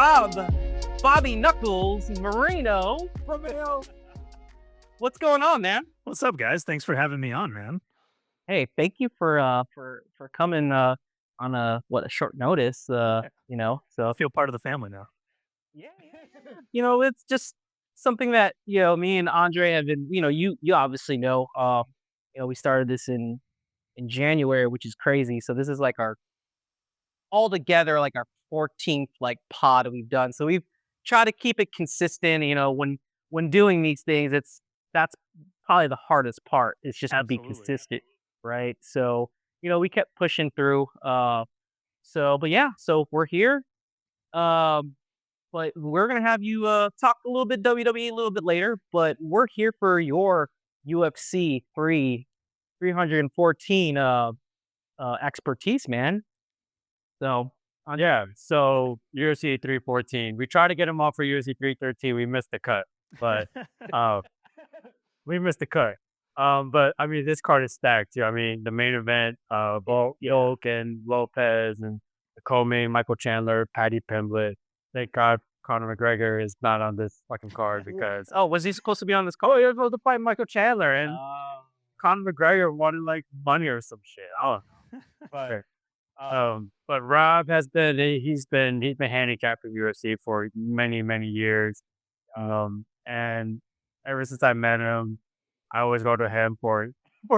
Rob, Bobby Knuckles, Moreno. What's going on, man? What's up, guys? Thanks for having me on, man. Hey, thank you for coming on a short notice. I feel part of the family now. Yeah, it's just something that me and Andre have been. You obviously know. We started this in January, which is crazy. So this is like our altogether like our 14th like pod we've done. So we've tried to keep it consistent. When doing these things, that's probably the hardest part. It's just to be Absolutely. consistent, right? So we kept pushing through. But yeah, so we're here. Um, but we're gonna have you talk a little bit WWE a little bit later. But we're here for your UFC 314 expertise, man. So Yeah, so UFC 314. We tried to get him off for UFC 313. We missed the cut, but uh, we missed the cut. But I mean, this card is stacked too. I mean, the main event, Volk and Lopez and the co-main Michael Chandler, Paddy Pimblett. Thank God Conor McGregor is not on this fucking card because was he supposed to be on this card? He was supposed to fight Michael Chandler and Conor McGregor wanted like money or some shit. Oh, but but Rob has been he's been handicapped in UFC for many years. And ever since I met him, I always go to him for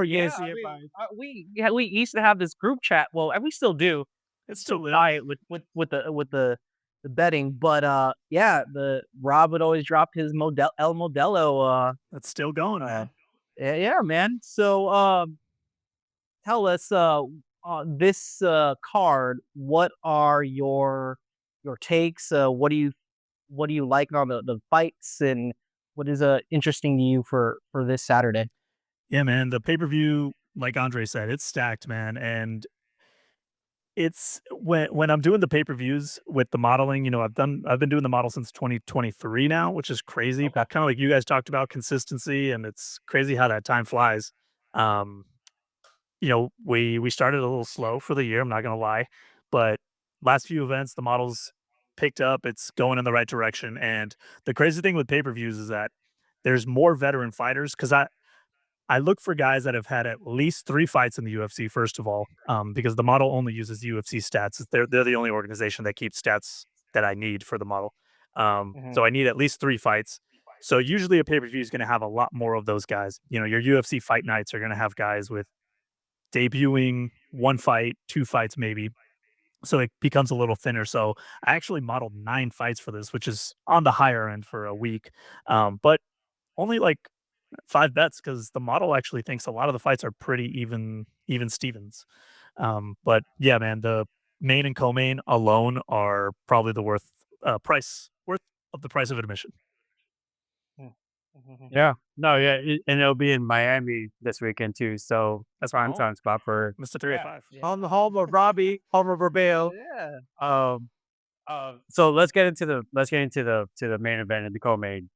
yeah, UFC advice. we used to have this group chat. Well, and we still do. It's still lit. Diet with the betting, but yeah, the Rob would always drop his El Modelo. That's still going, man. Yeah, man. So tell us this card. What are your takes? What do you like on the fights, and what is interesting to you for this Saturday? Yeah, man. The pay-per-view, like Andre said, it's stacked, man. And it's when I'm doing the pay-per-views with the modeling, I've been doing the model since 2023 now, which is crazy. Okay. Kind of like you guys talked about consistency, and it's crazy how that time flies. Um, we started a little slow for the year, I'm not gonna lie, but last few events, the models picked up, it's going in the right direction. And the crazy thing with pay-per-views is that there's more veteran fighters because I look for guys that have had at least 3 fights in the UFC, first of all, because the model only uses UFC stats. They're the only organization that keeps stats that I need for the model. Mhm. So I need at least 3 fights. So usually a pay-per-view is gonna have a lot more of those guys. Your UFC fight nights are gonna have guys with debuting 1 fight, 2 fights maybe, so it becomes a little thinner. So I actually modeled 9 fights for this, which is on the higher end for a week, but only like 5 bets because the model actually thinks a lot of the fights are pretty even Stevens. But yeah, man, the main and co-main alone are probably the worth of the price of admission. Mm. Mhm. Yeah, no, yeah, and it'll be in Miami this weekend too. So That's my prime home, time spot for Mr. 385. on the home of Robbie, home of Barbell. Yeah. Um, so let's get into the main event and the co-main.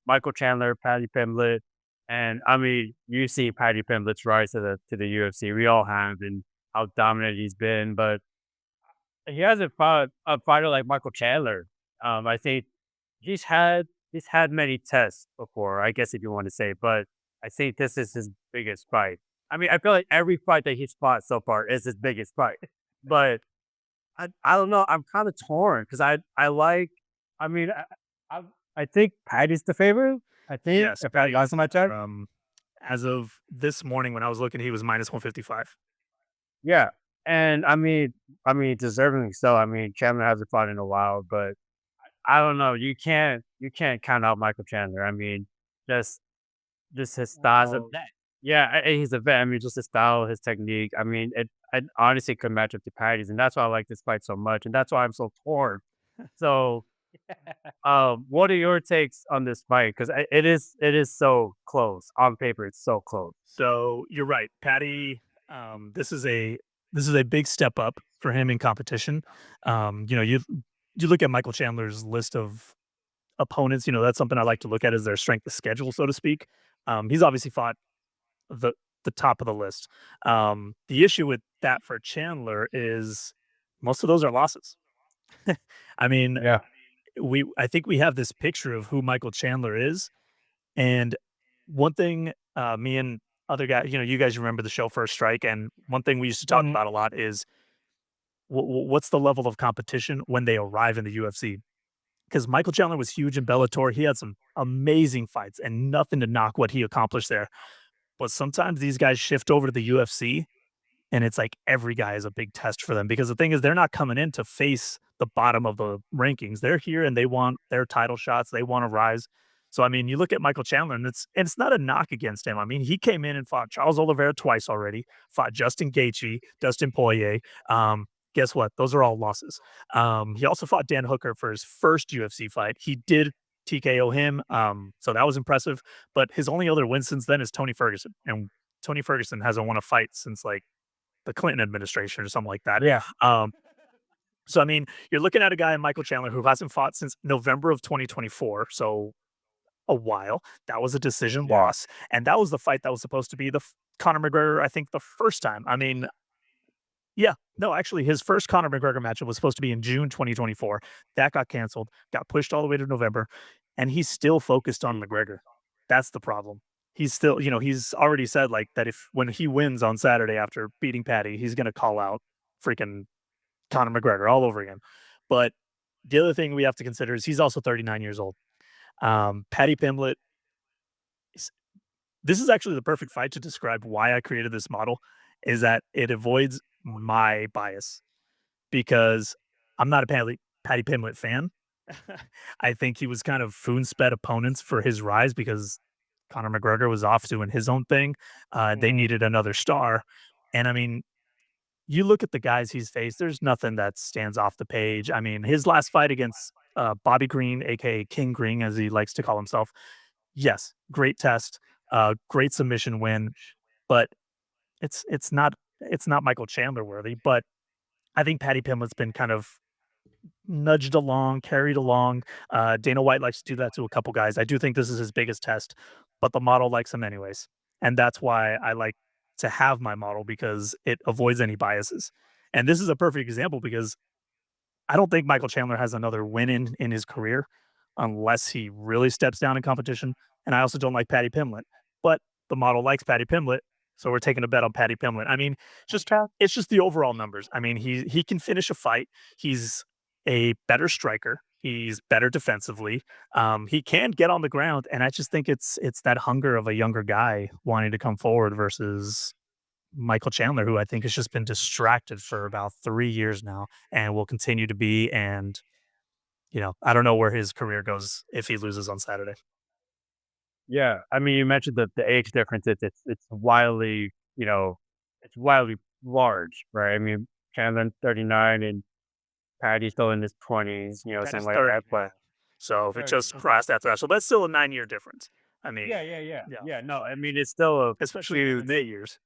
Michael Chandler, Paddy Pimblett, and I mean you see Paddy Pimblett's rise to the UFC. We all have and how dominant he's been, but he hasn't fought a fighter like Michael Chandler. I think he's had many tests before, I guess if you want to say, but I think this is his biggest fight. I mean, I feel like every fight that he's fought so far is his biggest fight, but I don't know. I'm kind of torn because I like. I mean, I I think Patty's the favorite. I think Yes, if Patty last time I checked. as of this morning when I was looking, he was minus 155. Yeah, and I mean, deservingly so. I mean, Chandler hasn't fought in a while, but I don't know. You can't count out Michael Chandler. I mean, just just his styles of Oh, yeah, he's a vet. I mean, just his style, his technique. I mean, it honestly could match up to Patty's, and that's why I like this fight so much, and that's why I'm so torn. So, what are your takes on this fight? Because it is so close on paper. It's so close. So you're right, Patty. This is a big step up for him in competition. You look at Michael Chandler's list of opponents. That's something I like to look at is their strength of schedule, so to speak. He's obviously fought the the top of the list. The issue with that for Chandler is most of those are losses. I mean, Yeah. I think we have this picture of who Michael Chandler is, and one thing, me and other guys, you guys remember the show First Strike, and one thing we used to talk Mhm. about a lot is what's the level of competition when they arrive in the UFC? Because Michael Chandler was huge in Bellator. He had some amazing fights and nothing to knock what he accomplished there. But sometimes these guys shift over to the UFC and it's like every guy is a big test for them because the thing is they're not coming in to face the bottom of the rankings. They're here and they want their title shots. They want to rise. So I mean, you look at Michael Chandler and it's not a knock against him. I mean, he came in and fought Charles Oliveira twice already, fought Justin Gaethje, Dustin Poirier. Guess what? Those are all losses. He also fought Dan Hooker for his first UFC fight. He did TKO him. So that was impressive. But his only other win since then is Tony Ferguson. And Tony Ferguson hasn't won a fight since like the Clinton administration or something like that. Yeah. Um, so I mean, you're looking at a guy in Michael Chandler who hasn't fought since November of 2024, so a while. That was a decision Yeah. loss, and that was the fight that was supposed to be Conor McGregor. I think the first time. I mean, yeah, no, actually, his first Conor McGregor matchup was supposed to be in June 2024. That got canceled, got pushed all the way to November, and he's still focused on McGregor. That's the problem. He's still, he's already said like that if when he wins on Saturday after beating Patty, he's gonna call out freaking Conor McGregor all over again. But the other thing we have to consider is he's also 39 years old. Patty Pimblett, is- this is actually the perfect fight to describe why I created this model, is that it avoids my bias because I'm not a Patty Pimblett fan. I think he was kind of spoon-sped opponents for his rise because Conor McGregor was off doing his own thing. They Mhm. needed another star, and I mean, you look at the guys he's faced, there's nothing that stands off the page. I mean, his last fight against, Bobby Green, aka King Green, as he likes to call himself, yes, great test, great submission win, but it's not Michael Chandler worthy, but I think Patty Pimblett's been kind of nudged along, carried along. Dana White likes to do that to a couple guys. I do think this is his biggest test, but the model likes him anyways. And that's why I like to have my model because it avoids any biases. And this is a perfect example because I don't think Michael Chandler has another win in his career unless he really steps down in competition. And I also don't like Patty Pimblett, but the model likes Patty Pimblett, so we're taking a bet on Patty Pimblett. I mean, just Okay. it's just the overall numbers. I mean, he can finish a fight. He's a better striker. He's better defensively. He can get on the ground, and I just think it's that hunger of a younger guy wanting to come forward versus Michael Chandler, who I think has just been distracted for about 3 years now and will continue to be, and, I don't know where his career goes if he loses on Saturday. Yeah. I mean, you mentioned the age difference. It's wildly, it's wildly large, right? I mean, Chandler 39 and Patty's still in his 20s, Patty's something like 30 that. But now, so if it 30. just Okay. crossed that threshold, that's still a 9-year difference. I mean, Yeah, yeah, yeah. yeah, Yeah. No, I mean, it's still a especially in huge. the years.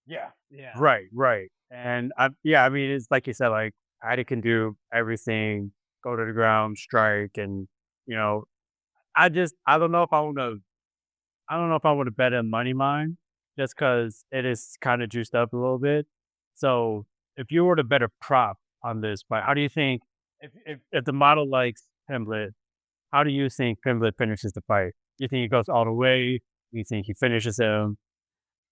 Yeah. Yeah. Right, right. And yeah, I mean, it's like you said, like Patty can do everything, go to the ground, strike, and you know, I don't know if I don't know if I want to bet a money line just because it is kind of juiced up a little bit. So if you were to bet a prop on this fight, how do you think if the model likes Pimblett, how do you think Pimblett finishes the fight? You think he goes all the way? You think he finishes him?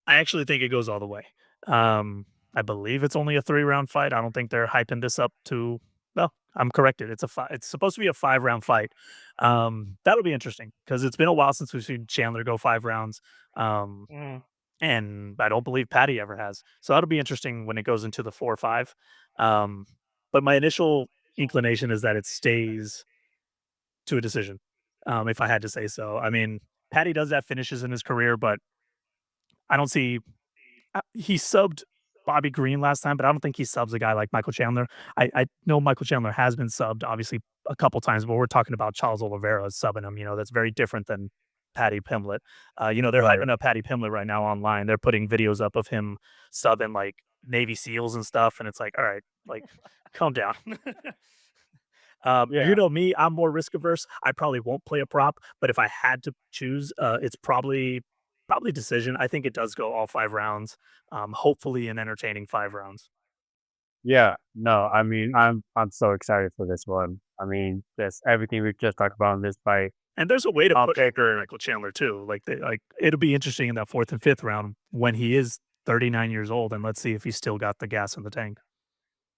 I actually think it goes all the way. Um, I believe it's only a 3-round fight. I don't think they're hyping this up to well, I'm corrected. It's supposed to be a 5-round fight. That'll be interesting because it's been a while since we've seen Chandler go 5 rounds. Um, Mhm. and I don't believe Patty ever has. So that'll be interesting when it goes into the 4 or 5. Um, but my initial inclination is that it stays to a decision, if I had to say so. I mean, Patty does have finishes in his career, but I don't see he subbed Bobby Green last time, but I don't think he subs a guy like Michael Chandler. I know Michael Chandler has been subbed, obviously, a couple times, but we're talking about Charles Oliveira subbing him. That's very different than Patty Pimblett. They're Right. hyping up Patty Pimblett right now online. They're putting videos up of him subbing like Navy SEALs and stuff, and it's like, all right, like, calm down. You Yeah. know me, I'm more risk averse. I probably won't play a prop, but if I had to choose, it's probably decision. I think it does go all 5 rounds. Hopefully an entertaining 5 rounds. Yeah, no, I mean, I'm so excited for this one. I mean, that's everything we just talked about in this fight. And there's a way to put Baker. Michael Chandler too. Like it'll be interesting in that 4th and 5th round when he is 39 years old, and let's see if he's still got the gas in the tank.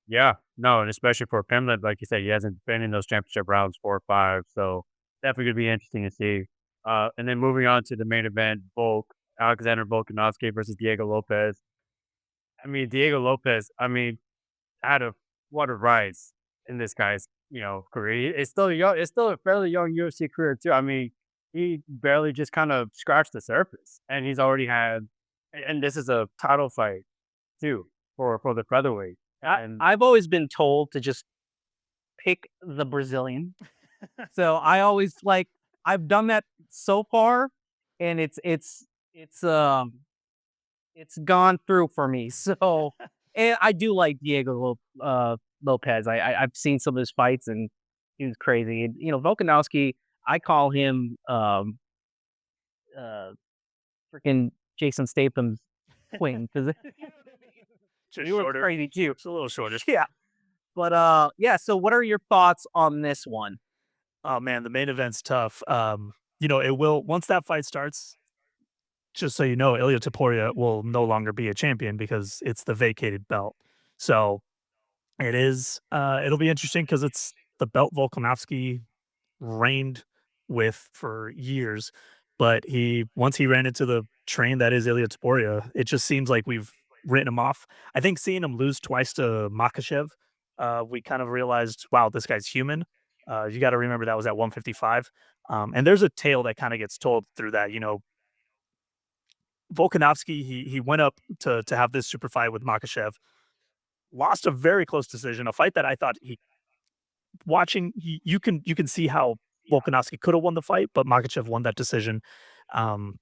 Yeah, no, and especially for Pimlet, like you said, he hasn't been in those championship rounds 4 or 5, so definitely gonna be interesting to see. And then moving on to the main event, Alexander Volkanovski versus Diego Lopez. I mean, Diego Lopez, I mean, had a what a rise in this guy's, career. It's still a fairly young UFC career too. I mean, he barely just kind of scratched the surface, and he's already had, and this is a title fight too for the featherweight, and I've always been told to just pick the Brazilian. So I always like I've done that so far, and it's it's gone through for me. So and I do like Lopez. I've seen some of his fights and he was crazy. And Volkanovski, I call him uh freaking Jason Statham's twin because Just he was shorter. crazy too. It's a little shorter. Yeah. But yeah, so what are your thoughts on this one? Oh man, the main event's tough. It will once that fight starts. Just so you know, Ilya Taporia will no longer be a champion because it's the vacated belt. So it is. It'll be interesting because it's the belt Volkanovski reigned with for years, but he once he ran into the train that is Ilya Taporia, it just seems like we've written him off. I think seeing him lose twice to Makhachev, we kind of realized, wow, this guy's human. You got to remember that was at 155. And there's a tale that kind of gets told through that. Volkanovski, he went up to have this super fight with Makhachev, lost a very close decision, a fight that I thought you can see how Volkanovski could have won the fight, but Makhachev won that decision.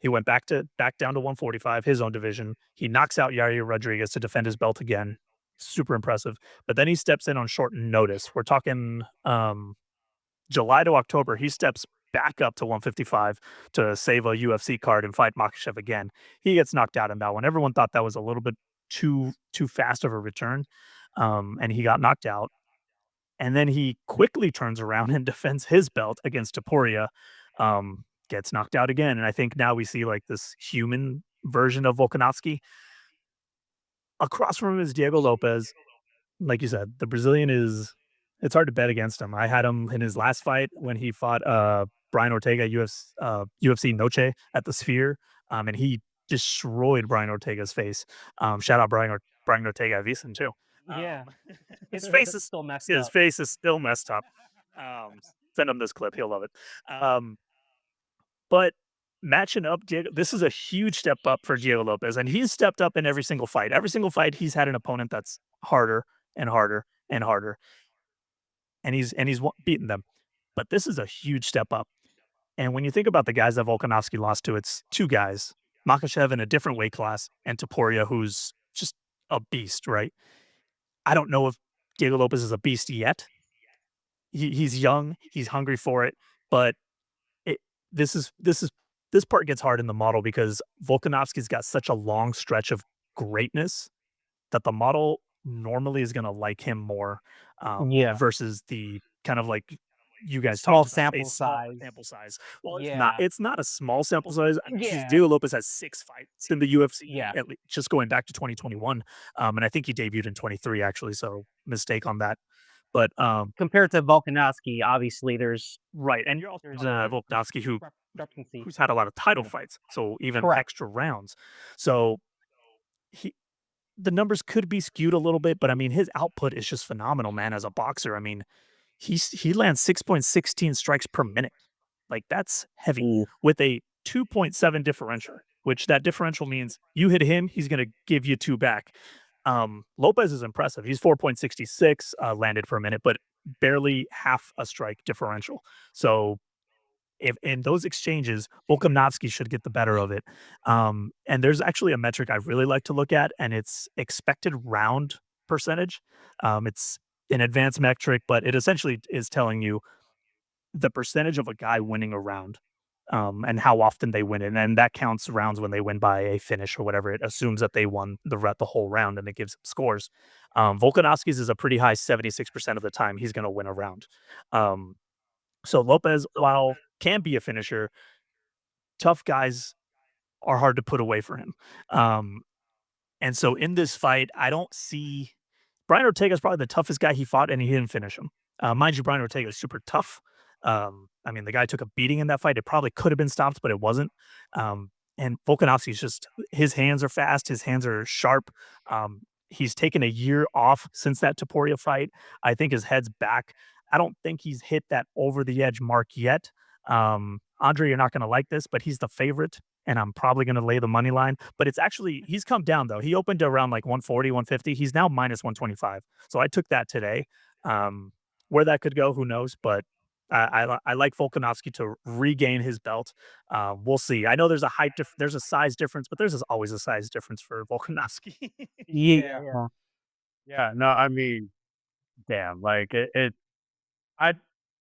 He went back down to 145, his own division. He knocks out Yair Rodriguez to defend his belt again. Super impressive. But then he steps in on short notice. We're talking July to October. He steps back up to 155 to save a UFC card and fight Makhachev again. He gets knocked out in that one. Everyone thought that was a little bit too fast of a return, and he got knocked out. And then he quickly turns around and defends his belt against Taporia, gets knocked out again. And I think now we see like this human version of Volkanovski. Across from him is Diego Lopez. Like you said, the Brazilian is it's hard to bet against him. I had him in his last fight when he fought Brian Ortega UFC Noche at the Sphere, and he destroyed Brian Ortega's face. Shout out Brian Ortega. I've seen too. Yeah. Um, his face is still messed his up. face is still messed up. Send him this clip; he'll love it. But matching up, this is a huge step up for Diego Lopez, and he's stepped up in every single fight. Every single fight, he's had an opponent that's harder and harder and harder, and he's beaten them. But this is a huge step up. And when you think about the guys that Volkanovski lost to, it's two guys: Makhachev in a different weight class, and Taporia, who's just a beast, right? I don't know if Diego Lopez is a beast yet. He's young, he's hungry for it, but it this part gets hard in the model because Volkanovski's got such a long stretch of greatness that the model normally is gonna like him more, Yeah. versus the kind of like you guys Small talked about, a sample small size. sample size. Well, Yeah. it's not a small sample size. Yeah. Diego Lopez has 6 fights in the UFC, Yeah. at lea just going back to 2021, and I think he debuted in 23 actually, so mistake on that. But, Compared to Volkanovski, obviously there's right, and you're also there's talking a about Volkanovski discrepancy. who's had a lot of title Yeah. fights, so even Correct. extra rounds. So he the numbers could be skewed a little bit, but I mean, his output is just phenomenal, man, as a boxer. I mean, he lands 6.16 strikes per minute. Like, that's heavy Ooh. with a 2.7 differential, which that differential means you hit him, he's gonna give you 2 back. Lopez is impressive. He's 4.66, landed per minute, but barely half a strike differential. So if in those exchanges, Volkanovski should get the better of it. And there's actually a metric I really like to look at, and it's expected round percentage. It's an advanced metric, but it essentially is telling you the percentage of a guy winning a round. and how often they win it, and that counts rounds when they win by a finish or whatever. It assumes that they won the whole round, and it gives them scores. Volkanovski's is a pretty high 76% of the time he's going to win a round. Um, so Lopez, while can be a finisher, tough guys are hard to put away for him. Um, and so in this fight, I don't see Brian Ortega is probably the toughest guy he fought, and he didn't finish him. Mind you, Brian Ortega is super tough. I mean, the guy took a beating in that fight. It probably could have been stopped, but it wasn't. And Volkanovski's just his hands are fast, his hands are sharp. He's taken a year off since that Topuria fight. I think his head's back. I don't think he's hit that over the edge mark yet. Andre, you're not going to like this, but he's the favorite, and I'm probably going to lay the money line. But it's actually he's come down though. He opened around like 140, 150. He's now minus 125. So I took that today. Where that could go, who knows? But I like Volkanovski to regain his belt. We'll see. I know there's a there's a size difference, but there's always a size difference for Volkanovski. Yeah. Yeah, no, I mean, damn, like I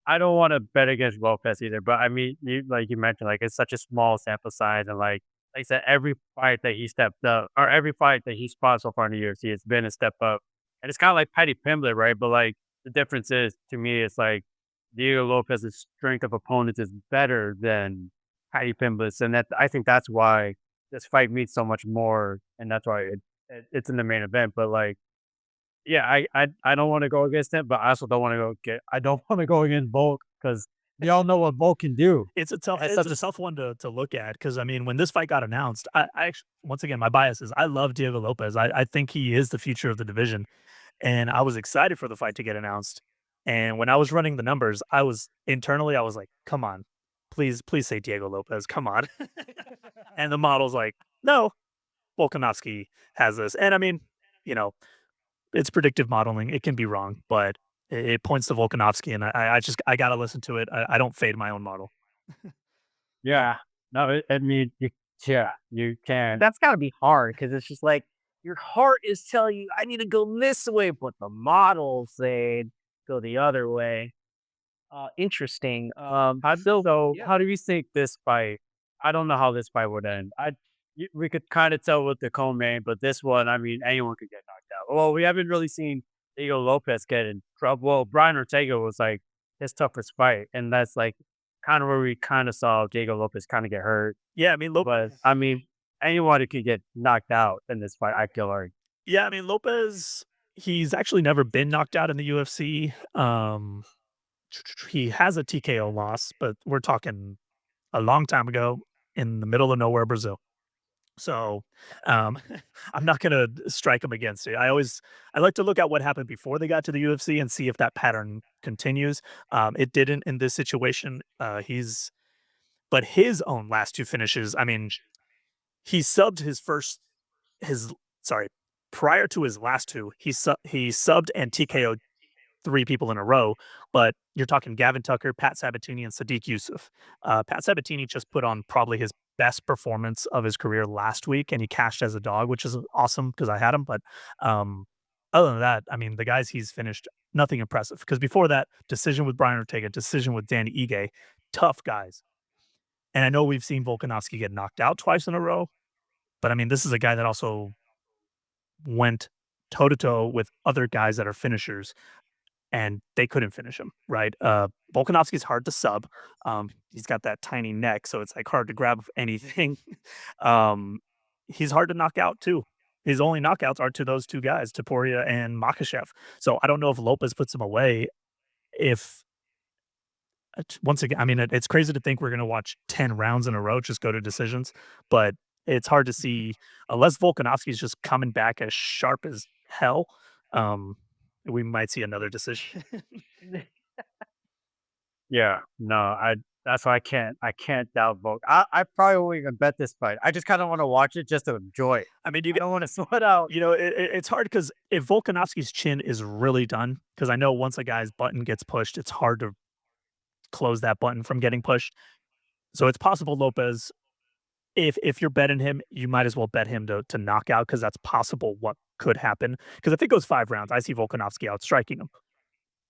I don't want to bet against Lopez either, but I mean, you mentioned, like it's such a small sample size, and like I said, every fight that he stepped up, or every fight that he's fought so far in the UFC, it's been a step up, and it's kind of like Paddy Pimblett, right? But like the difference is, to me, it's like Diego Lopez's strength of opponents is better than Paddy Pimblett's, and that I think that's why this fight means so much more, and that's why it's in the main event. But like yeah, I don't wanna go against him, but I also don't wanna I don't wanna go against Volk because we all know what Volk can do. That's It's such a a tough one to look at because I mean when this fight got announced, I actually, once again my bias is I love Diego Lopez. I think he is the future of the division, and I was excited for the fight to get announced. And when I was running the numbers, I was internally I was like, come on, please say Diego Lopez, come on. And the model's like, no, Volkanovski has this, and I mean, you know, it's predictive modeling. It can be wrong, but it points to Volkanovski, and I just I gotta listen to it. I don't fade my own model. yeah. No, I mean, yeah, you can. That's gotta be hard because it's just like your heart is telling you, "I need to go this way," but the model saying, "Go the other way." Interesting. So how do you think this fight I don't know how this fight would end. We could kinda tell with the co-main, but this one, I mean, anyone could get knocked out. Well, we haven't really seen Diego Lopez get in trouble. Well, Brian Ortega was, like, his toughest fight, and that's, like, kinda where we kinda saw Diego Lopez kinda get hurt. Yeah, I mean But, I mean, anyone who could get knocked out in this fight, I feel like. yeah, I mean Lopez. He's actually never been knocked out in the UFC. He has a TKO loss, but we're talking a long time ago in the middle of nowhere, Brazil. So, um, I'm not gonna strike him against it. I like to look at what happened before they got to the UFC and see if that pattern continues. It didn't in this situation. But his own last 2 finishes, I mean, he subbed his sorry, prior to his last 2, he subbed and TKO'd 3 people in a row, but you're talking Gavin Tucker, Pat Sabatini, and Sadiq Yusuf. Pat Sabatini just put on probably his best performance of his career last week, and he cashed as a dog, which is awesome because I had him. But um, other than that, I mean, the guys he's finished, nothing impressive. Because before that, decision with Brian Ortega, decision with Danny Ige, tough guys. And I know we've seen Volkanovski get knocked out twice in a row, but I mean, this is a guy that also went toe to toe with other guys that are finishers and they couldn't finish him, right? Volkanovski's hard to sub. He's got that tiny neck, so it's like hard to grab anything. um, he's hard to knock out too. His only knockouts are to those 2 guys, Taporia and Makhachev. So I don't know if Lopez puts him away. If once again, I mean, it's crazy to think we're gonna watch 10 rounds in a row just go to decisions, but it's hard to see unless Volkanovski's just coming back as sharp as hell. Um, we might see another decision. Yeah, no, that's why I can't doubt Volk. I probably won't even bet this fight. I just kinda wanna watch it just to enjoy it. I mean, I don't wanna sweat out. you know, it's hard because if Volkanovski's chin is really done, because I know once a guy's button gets pushed, it's hard to close that button from getting pushed. So it's possible Lopez, if you're betting him, you might as well bet him to knock out because that's possible what could happen. Because if it goes 5 rounds, I see Volkanovski outstriking him.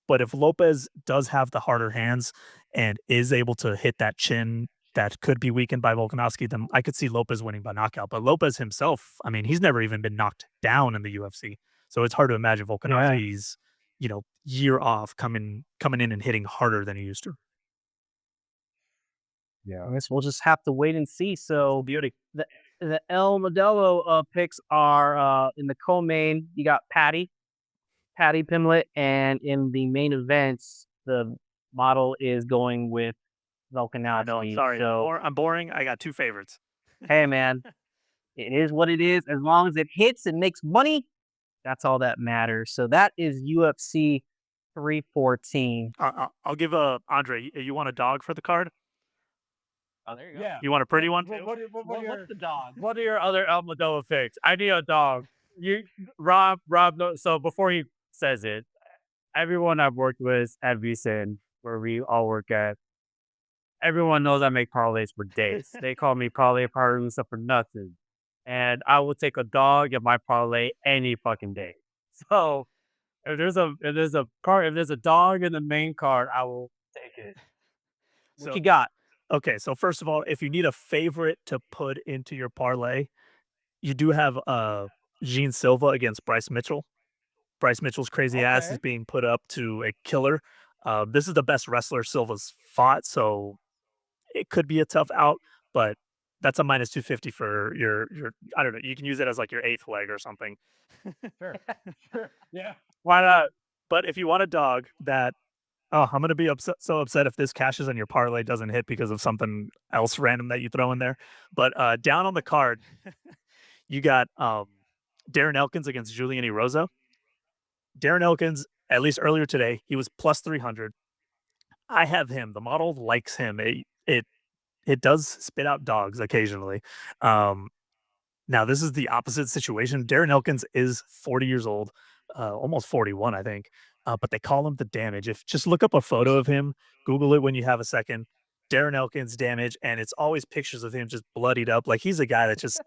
But if Lopez does have the harder hands and is able to hit that chin that could be weakened by Volkanovski, then I could see Lopez winning by knockout. But Lopez himself, I mean, he's never even been knocked down in the UFC. So it's hard to imagine Yeah. Volkanovski's, year off coming in and hitting harder than he used to. Yeah. I guess we'll just have to wait and see. So Beauty. the El Modelo picks are in the co-main. You got Patty Pimlet, and in the main events, the model is going with I know. I'm Volkanovski. sorry. So I'm boring. I got two favorites. hey, man, it is what it is. As long as it hits and makes money, that's all that matters. So that is UFC 314. I'll give Andre. You want a dog for the card? Oh, there you go. Yeah. You want a pretty one? What's the dog? What are your other Almodovar picks? I need a dog. Rob, so before he says it, everyone I've worked with at VSIN, where we all work at, everyone knows I make parlays for days. They call me parlay producer for nothing. And I will take a dog in my parlay any fucking day. So if there's a dog in the main card, I will take it. What So you got? okay, so first of all, if you need a favorite to put into your parlay, you do have Gene Silva against Bryce Mitchell. Bryce Mitchell's crazy ass is Okay. being put up to a killer. This is the best wrestler Silva's fought, so it could be a tough out, but that's a minus 250 for your I don't know, you can use it as like your eighth leg or something. Sure. Sure. Yeah. Why not? But if you want a dog that oh, I'm gonna be so upset if this cashes and your parlay doesn't hit because of something else random that you throw in there. But down on the card, you got Darren Elkins against Julian Erosa. Darren Elkins, at least earlier today, he was plus 300. I have him. The model likes him. It does spit out dogs occasionally. Um, Now this is the opposite situation. Darren Elkins is 40 years old, almost 41, I think. But they call him the Damage. If just look up a photo of him, Google it when you have a second. Darren Elkins Damage, and it's always pictures of him just bloodied up. Like he's a guy that just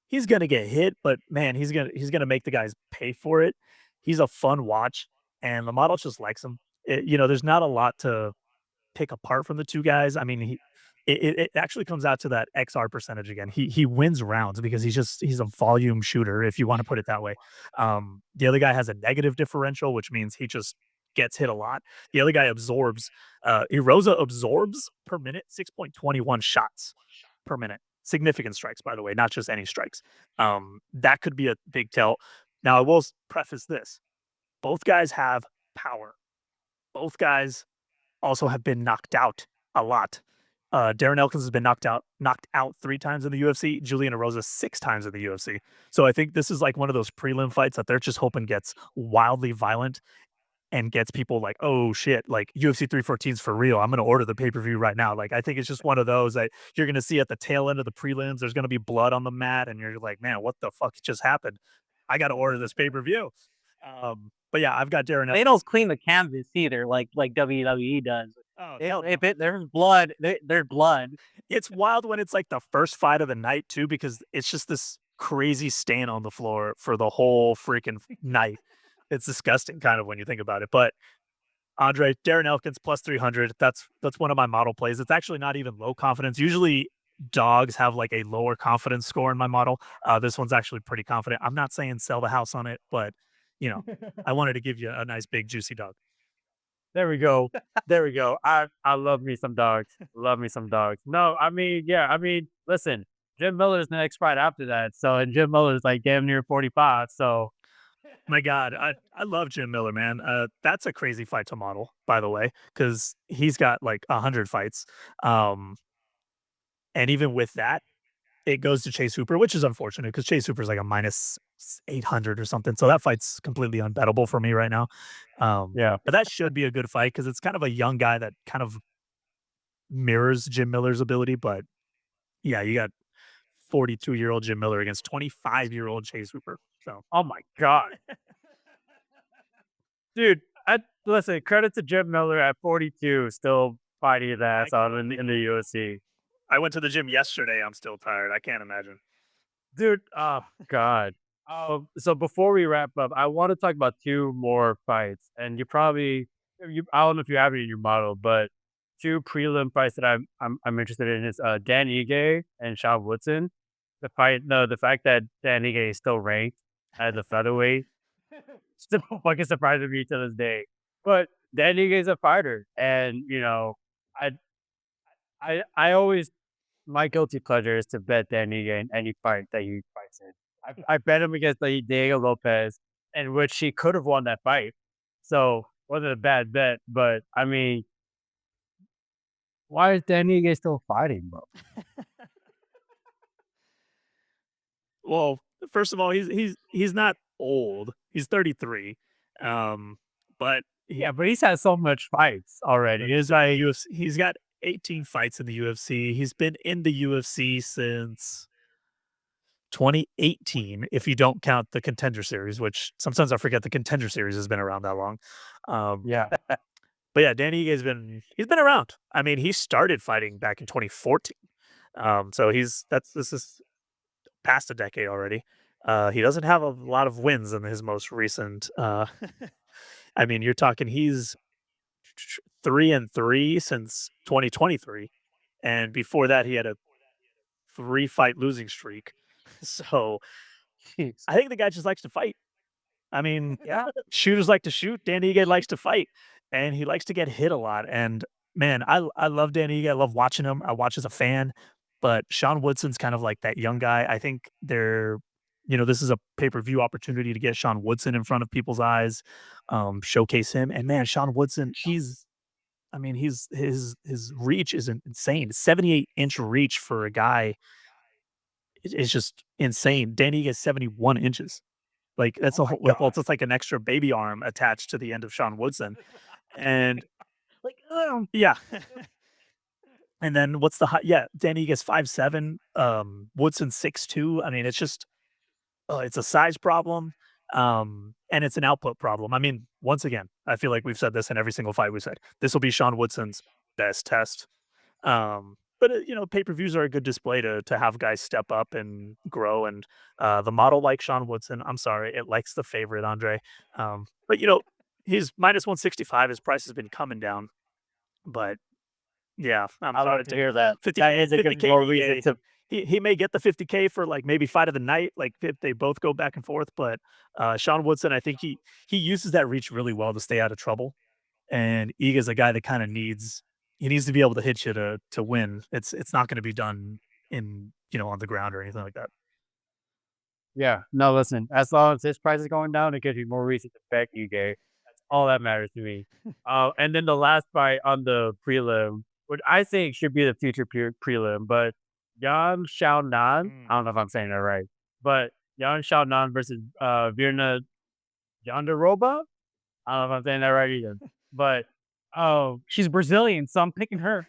he's gonna get hit, but man, he's gonna make the guys pay for it. He's a fun watch, and the model just likes him. There's not a lot to pick apart from the two guys. I mean, it actually comes out to that XR percentage again. He wins rounds because he's a volume shooter, if you want to put it that way. The other guy has a negative differential, which means he just gets hit a lot. The other guy absorbs. Erosa absorbs per minute 6.21 shots per minute. Significant strikes, by the way, not just any strikes. That could be a big tell. Now, I will preface this: both guys have power. Both guys also have been knocked out a lot. Darren Elkins has been knocked out 3 times in the UFC, Julian Erosa 6 times in the UFC. So I think this is like one of those prelim fights that they're just hoping gets wildly violent and gets people like, "Oh shit, like UFC 314 is for real. I'm gonna order the pay-per-view right now." Like I think it's just one of those that you're gonna see at the tail end of the prelims, there's gonna be blood on the mat, and you're like, "Man, what the fuck just happened? I gotta order this pay-per-view." But yeah, I've got Darren They don't clean the canvas either, like WWE does. Oh, hell no. There's blood, there's blood. It's wild when it's like the first fight of the night too, because it's just this crazy stain on the floor for the whole freaking night. It's disgusting kind of when you think about it. But Andre, Darren Elkins plus 300. That's one of my model plays. It's actually not even low confidence. Usually dogs have like a lower confidence score in my model. This one's actually pretty confident. I'm not saying sell the house on it, but you know, I wanted to give you a nice big juicy dog. There we go. There we go. I love me some dogs. Love me some dogs. No, I mean, yeah, I mean, listen, Jim Miller's the next fight after that. So, and Jim Miller's like damn near 45. So, My God, I love Jim Miller, man. That's a crazy fight to model, by the way, because he's got like 100 fights. Um, and even with that, it goes to Chase Hooper, which is unfortunate because Chase Hooper's like a minus 800 or something. So that fight's completely unbettable for me right now. yeah. But that should be a good fight because it's kind of a young guy that kind of mirrors Jim Miller's ability. But yeah, you got 42-year-old Jim Miller against 25-year-old Chase Hooper. So Oh my God. Dude, listen, credit to Jim Miller at 42, still fighting his ass out in the UFC. I went to the gym yesterday. I'm still tired. I can't imagine. Dude, oh God. So before we wrap up, I want to talk about 2 more fights. And I don't know if you have it in your model, but two prelim fights that I'm interested in is Dan Ige and Sean Woodson. The fact that Dan Ige is still ranked as a featherweight still fucking surprises me to this day. But Dan Ige is a fighter, and I I always my guilty pleasure is to bet Dan Ige in any fight that he fights in. I bet him against Diego Lopez, in which he could have won that fight. So wasn't a bad bet, but I mean, why is Dan Ige still fighting, bro? Well, first of all, he's not old. He's 33. But Yeah, but he's had so much fights already. he is a UFC. He's got 18 fights in the UFC. He's been in the UFC since 2018, if you don't count the Contender Series, which sometimes I forget the Contender Series has been around that long. Um, Yeah, but yeah, Danny he's been around. I mean, he started fighting back in 2014. So this is past a decade already. He doesn't have a lot of wins in his most recent. I mean, you're talking he's 3-3 since 2023, and before that, he had a 3-fight losing streak. So jeez. I think the guy just likes to fight. I mean, Yeah, shooters like to shoot. Dan Ige likes to fight, and he likes to get hit a lot. And man, I love Dan Ige. I love watching him. I watch as a fan. But Sean Woodson's kind of like that young guy. I think this is a pay-per-view opportunity to get Sean Woodson in front of people's eyes, showcase him. And man, Sean Woodson, I mean, his reach is insane. 78-inch reach for a guy is just insane. Dan Ige is 71 inches. Like, that's oh a my whole well, god. it's just like an extra baby arm attached to the end of Sean Woodson, and Like, yeah. And then what's the height? Yeah, Danny gets 5'7", Woodson 6'2". I mean, it's just it's a size problem, and it's an output problem. I mean, once again, I feel like we've said this in every single fight we said. This will be Sean Woodson's best test. But pay-per-views are a good display to have guys step up and grow. And the model like Sean Woodson, I'm sorry, it likes the favorite Andre. But he's minus 165. His price has been coming down. But yeah, I'm I sorry love to hear that. 50 That is a good 50K. more reason to. He may get the 50K for like maybe fight of the night, like if they both go back and forth. But Sean Woodson, I think he uses that reach really well to stay out of trouble. And Iga's a guy that kind of needs to be able to hit you to win. It's not going to be done in on the ground or anything like that. Yeah, no, listen. As long as his price is going down, it gives you more reason to bet Ige. That's all that matters to me. And then the last fight on the prelim, which I think should be the future prelim, but Yan Xiaonan, Mm. I don't know if I'm saying that right, but Yan Xiaonan versus Virna Jandaroba. I don't know if I'm saying that right either. But She's Brazilian, so I'm picking her.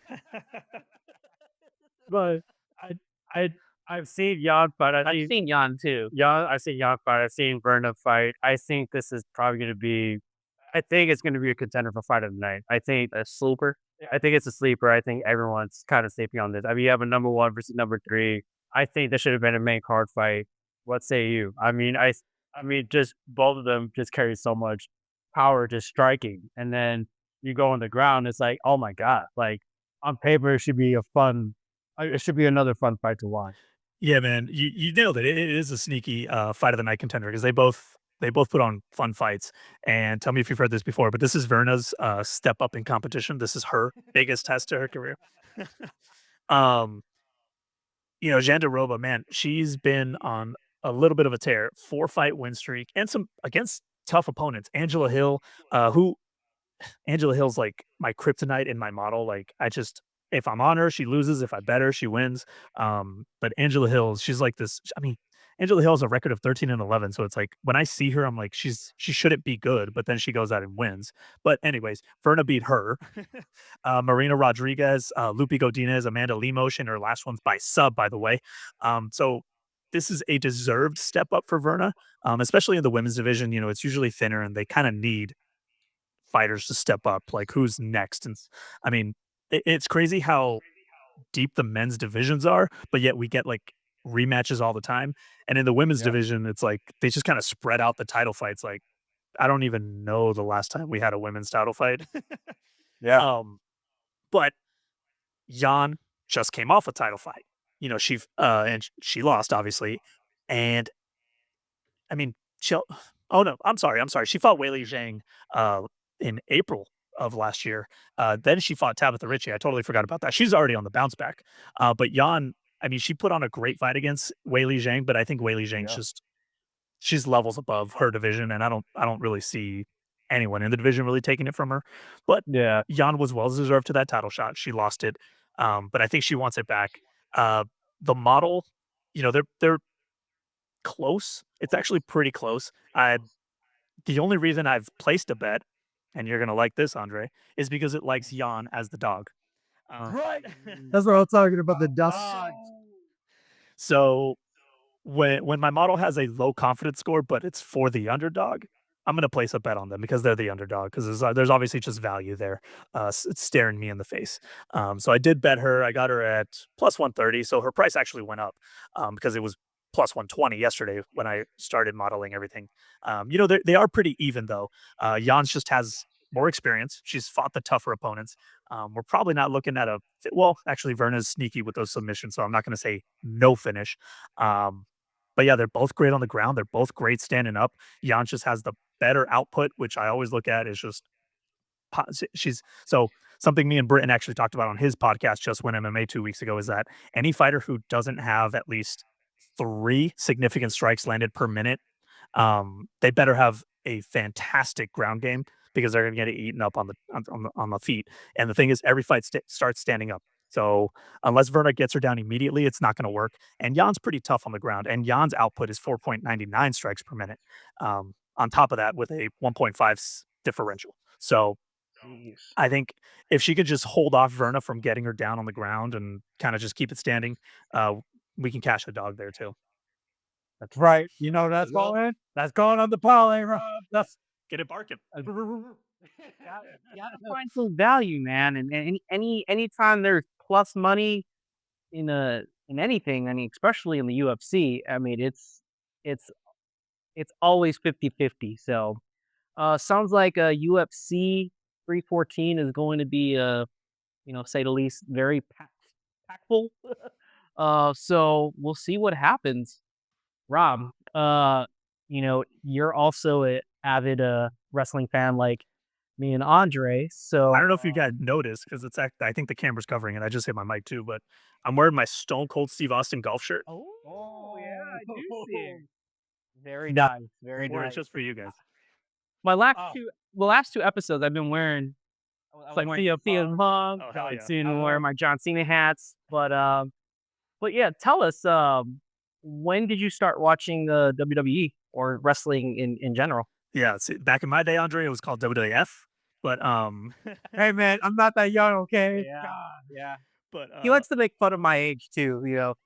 but I I I've seen Yan fight. I've seen Jan too. I've seen Yan fight. I've seen Verna fight. I think this is probably going to be. I think it's going to be a contender for fight of the night. A super. I think it's a sleeper. I think everyone's kind of sleeping on this. I mean, you have a number one versus number three. I think this should have been a main card fight. What say you? I mean, just both of them just carry so much power just striking, and then you go on the ground. It's like, oh my god! Like on paper, it should be a fun. It should be another fun fight to watch. Yeah, man, you nailed it. It is a sneaky fight of the night contender because they both put on fun fights. And tell me if you've heard this before, but this is Verna's step up in competition. This is her biggest test to her career. um, Jandaroba, man, she's been on a little bit of a tear, 4-fight win streak, and some against tough opponents. Who Angela Hill's like my kryptonite in my model. Like if I'm on her, she loses. If I bet her, she wins. But Angela Hill, she's like this. I mean, Angela Hill has a record of 13-11. So it's like when I see her, I'm like, she shouldn't be good, but then she goes out and wins. But anyways, Verna beat her. Marina Rodriguez, Lupi Godinez, Amanda Lemos in her last one's by sub, by the way. So this is a deserved step up for Verna, especially in the women's division. It's usually thinner and they kind of need fighters to step up, like who's next. And I mean, it's crazy how deep the men's divisions are, but yet we get like rematches all the time. And in the women's Yeah. division, it's like they just kind of spread out the title fights. Like I don't even know the last time we had a women's title fight. Yeah. um But Jan just came off a title fight. She lost obviously, and I mean, she'll oh, no, I'm sorry, she fought Weili Zhang, uh, in April of last year. Then she fought Tabitha Ricci, I totally forgot about that. She's already on the bounce back. But Jan, I mean, she put on a great fight against Weili Zhang, but I think Weili Zhang's Yeah. just she's levels above her division, and I don't really see anyone in the division really taking it from her. But Yeah. Jan was well deserved to that title shot. She lost it, but I think she wants it back. Uh, the model, they're close. It's actually pretty close. The only reason I've placed a bet, and you're gonna like this, Andre, is because it likes Jan as the dog. Right. That's what I'm talking about, the dust. So when my model has a low confidence score, but it's for the underdog, I'm gonna place a bet on them because they're the underdog. Because there's obviously just value there. It's staring me in the face. So I did bet her. I got her at plus 130. So her price actually went up because it was plus 120 yesterday when I started modeling everything. They are pretty even though. Jans just has more experience. She's fought the tougher opponents. We're probably not looking at well, actually, Verna's sneaky with those submissions, so I'm not going to say no finish. Um, but yeah, they're both great on the ground. They're both great standing up. Jan just has the better output, which I always look at is just she's so something me and Britton actually talked about on his podcast just when MMA 2 weeks ago is that any fighter who doesn't have at least 3 significant strikes landed per minute, they better have a fantastic ground game because they're going to get eaten up on the feet. And the thing is, every fight starts standing up. So unless Verna gets her down immediately, it's not going to work. And Jan's pretty tough on the ground, and Jan's output is 4.99 strikes per minute. On top of that, with a 1.5 differential. So Jeez. I think if she could just hold off Verna from getting her down on the ground and kind of just keep it standing, uh, we can cash the dog there too. That's right. You know that's going on the parlay, Rob. That's Get it barking. Gotta find some value, man. And anytime there's plus money in anything, I mean, especially in the UFC, I mean, it's it's always 50-50. So sounds like a UFC 314 is going to be say the least, very packful. So we'll see what happens. Rob, you're also an avid wrestling fan like me and Andre. So I don't know if you guys noticed because I think the camera's covering it. I just hit my mic too, but I'm wearing my Stone Cold Steve Austin golf shirt. Oh, yeah, I do see it. Very No. nice, very Or nice. it's just for you guys. My last two episodes, I've been wearing like CM Punk. Oh, hell yeah. Soon wearing my John Cena hats. But yeah, tell us, when did you start watching the WWE or wrestling in general? Yeah, see, back in my day, Andre, it was called WWF, but Hey man, I'm not that young, okay? Yeah. but He likes to make fun of my age too.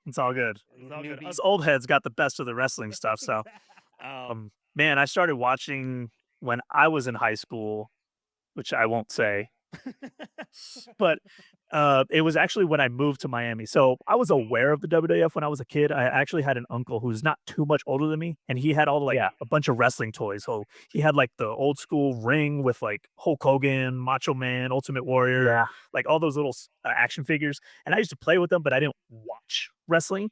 it's all good. It's all good. Newbie. Us old heads got the best of the wrestling stuff. So, man, I started watching when I was in high school, which I won't say. But it was actually when I moved to Miami. So I was aware of the WWF when I was a kid. I actually had an uncle who's not too much older than me, and he had all Yeah. a bunch of wrestling toys. So he had like the old school ring with like Hulk Hogan, Macho Man, Ultimate Warrior, Yeah. like all those little action figures. And I used to play with them, but I didn't watch wrestling.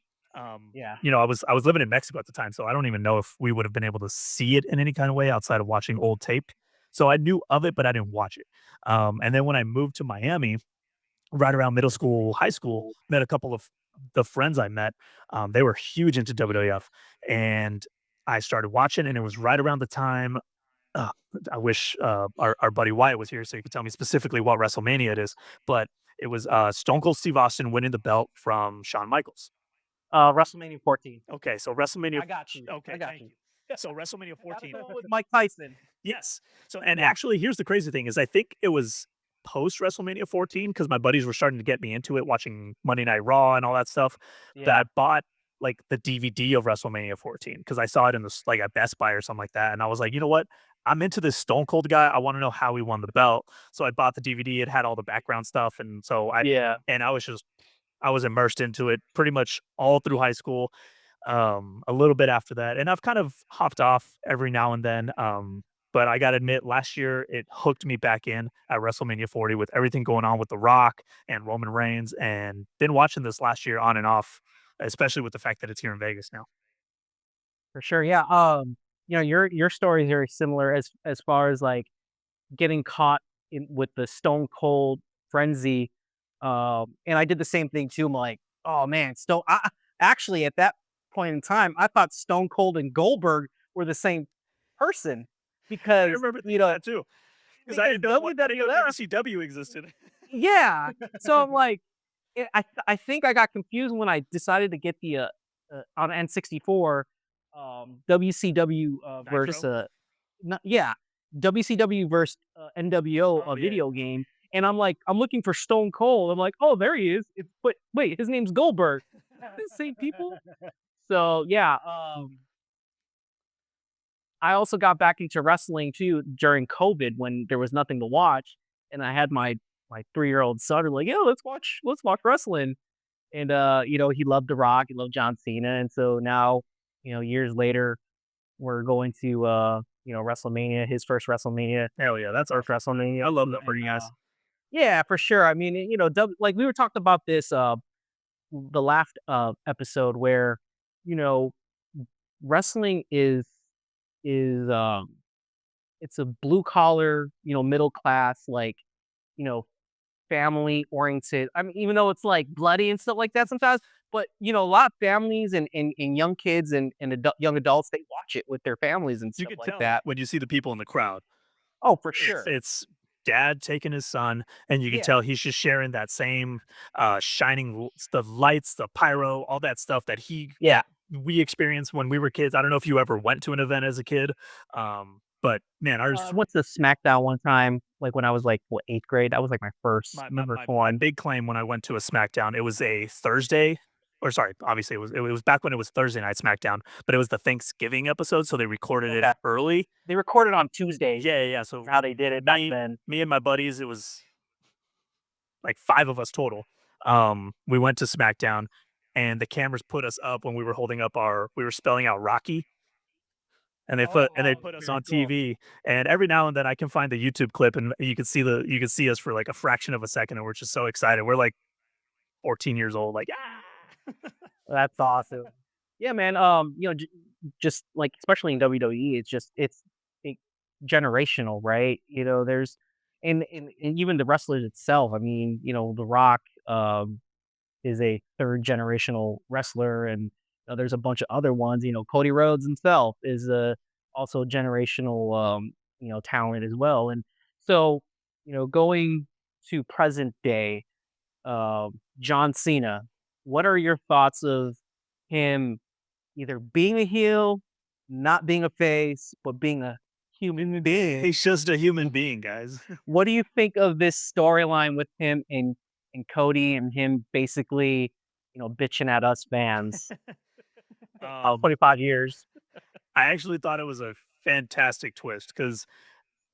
Yeah. I was living in Mexico at the time, so I don't even know if we would have been able to see it in any kind of way outside of watching old tape. So I knew of it, but I didn't watch it. And then when I moved to Miami, right around middle school, high school, met a couple of the friends I met. They were huge into WWF, and I started watching, and it was right around the time. Uh, I wish our buddy Wyatt was here so he could tell me specifically what WrestleMania it is, but it was Stone Cold Steve Austin winning the belt from Shawn Michaels. WrestleMania 14. Okay, so WrestleMania. I got you. Okay, I got thank you. you. So WrestleMania 14. With Mike Tyson. Yes. So, and actually, here's the crazy thing: is I think it was post WrestleMania 14 because my buddies were starting to get me into it, watching Monday Night Raw and all that stuff. That I bought like the DVD of WrestleMania 14 because I saw it in like at Best Buy or something like that, and I was like, you know what? I'm into this Stone Cold guy. I want to know how he won the belt. So I bought the DVD. It had all the background stuff, and so I was immersed into it pretty much all through high school. A little bit after that, and I've kind of hopped off every now and then. But I gotta admit, last year it hooked me back in at WrestleMania 40 with everything going on with The Rock and Roman Reigns, and been watching this last year on and off, especially with the fact that it's here in Vegas now. For sure, yeah, your story is very similar as far as, like, getting caught in with the Stone Cold frenzy, and I did the same thing too. I'm like, "Oh, man, Stone" actually, at that point in time, I thought Stone Cold and Goldberg were the same person I because, remember thinking that too, because I didn't know I didn't know WWF. WCW existed. Yeah, so I'm like, I think I got confused when I decided to get the, on N64, WCW, versus, Nitro? yeah, WCW versus, NWO, Oh, a yeah. video game, and I'm like, I'm looking for Stone Cold, I'm like, "Oh, there he is." But wait, his name's Goldberg. The same people? So, yeah, I also got back into wrestling too during COVID when there was nothing to watch, and I had my 3-year-old son, like, "Yo, let's watch wrestling." And, he loved The Rock, he loved John Cena, and so now, years later, we're going to, WrestleMania, his first WrestleMania, Hell yeah, that's first awesome. WrestleMania. I love that for And, you guys. yeah, for sure. I mean, like we were talking about this, the last, episode where, you know, wrestling is, it's a blue collar, middle class, like, you know, family oriented. I mean, even though it's like bloody and stuff like that sometimes, but a lot of families and young kids and young adults, they watch it with their families and You stuff could like tell that. when you see the people in the crowd. Oh, for It's sure. it's dad taking his son, and you can Yeah. tell he's just sharing that same, shining the lights, the pyro, all that stuff that Yeah. we experienced when we were kids. I don't know if you ever went to an event as a kid, but man, I ours went to SmackDown one time, like when I was like, what, 8th grade. That was like my my first my my one. big claim when I went to a SmackDown, it was a Thursday, or sorry, obviously it was back when it was Thursday night SmackDown, but it was the Thanksgiving episode, so they recorded it Okay. early. They recorded on Tuesdays, Yeah, yeah, yeah, so how they did it back then. me and my buddies, it was like 5 of us total. We went to SmackDown, and the cameras put us up when we were spelling out Rocky, and they Oh, put us very on cool. TV, and every now and then I can find the YouTube clip, and you can see us for like a fraction of a second, and we're just so excited. We're like 14 years old, like, "Ah!" That's awesome. Yeah, man. Just like especially in WWE, it's it, generational, right? There's and even the wrestlers itself. I mean, The Rock is a third generational wrestler, and there's a bunch of other ones. Cody Rhodes himself is a also generational talent as well. And so, going to present day, John Cena, what are your thoughts of him either being a heel, not being a face, but being a human being? He's just a human being, guys. What do you think of this storyline with him and Cody and him basically, bitching at us fans? Um, 25 years. I actually thought it was a fantastic twist because,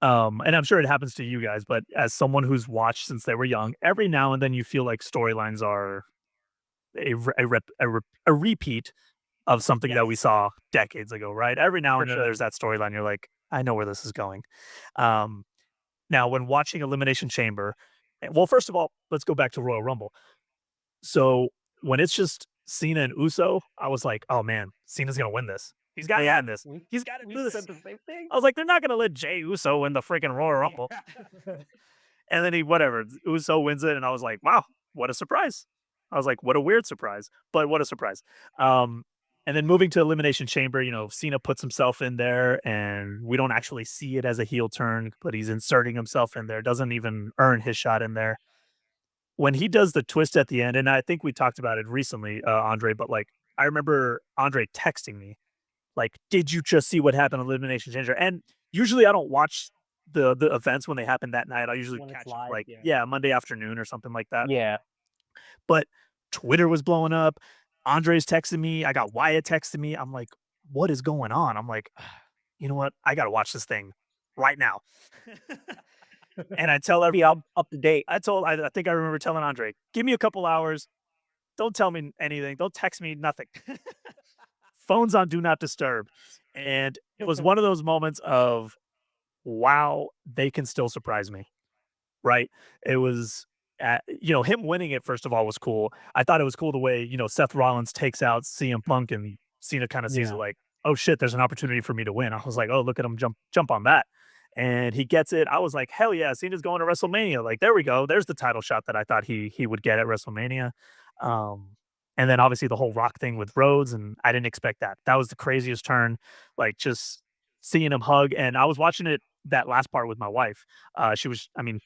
and I'm sure it happens to you guys, but as someone who's watched since they were young, every now and then you feel like storylines are a repeat of something that we Yes, saw decades ago, right? Every now for and then sure. there's that storyline. You're like, I know where this is going. Um, Now, when watching Elimination Chamber, well, first of all, let's go back to Royal Rumble. So when it's just Cena and Uso, I was like, oh man, Cena's gonna win this. He's got to Yeah, win this. we He's got to we do said this. the same thing. I was like, they're not gonna let Jay Uso win the freaking Royal Rumble. And then whatever, Uso wins it, and I was like, wow, what a surprise. I was like, what a weird surprise, but what a surprise. Um, and then moving to Elimination Chamber, Cena puts himself in there, and we don't actually see it as a heel turn, but he's inserting himself in there, doesn't even earn his shot in there. When he does the twist at the end, and I think we talked about it recently, Andre, but like, I remember Andre texting me, like, did you just see what happened on Elimination Chamber? And usually I don't watch the events when they happen that night. I usually When it's catch them live, like, yeah. yeah, Monday afternoon or something like that. Yeah. But Twitter was blowing up. Andre's texting me. I got Wyatt texting me. I'm like, what is going on? I'm like, you know what? I got to watch this thing right now. And I tell Be everyone, up to date. I think I remember telling Andre, give me a couple hours. Don't tell me anything. Don't text me nothing. Phone's on do not disturb. And it was one of those moments of wow, they can still surprise me, right? It was, him winning it, first of all, was cool. I thought it was cool the way, Seth Rollins takes out CM Punk and Cena kind of sees it Yeah. like, oh shit, there's an opportunity for me to win. I was like, oh, look at him jump on that. And he gets it. I was like, hell yeah, Cena's going to WrestleMania. Like, there we go. There's the title shot that I thought he would get at WrestleMania. Um, and then obviously the whole Rock thing with Rhodes, and I didn't expect that. That was the craziest turn. Like, just seeing him hug. And I was watching it that last part with my wife. She was, I mean,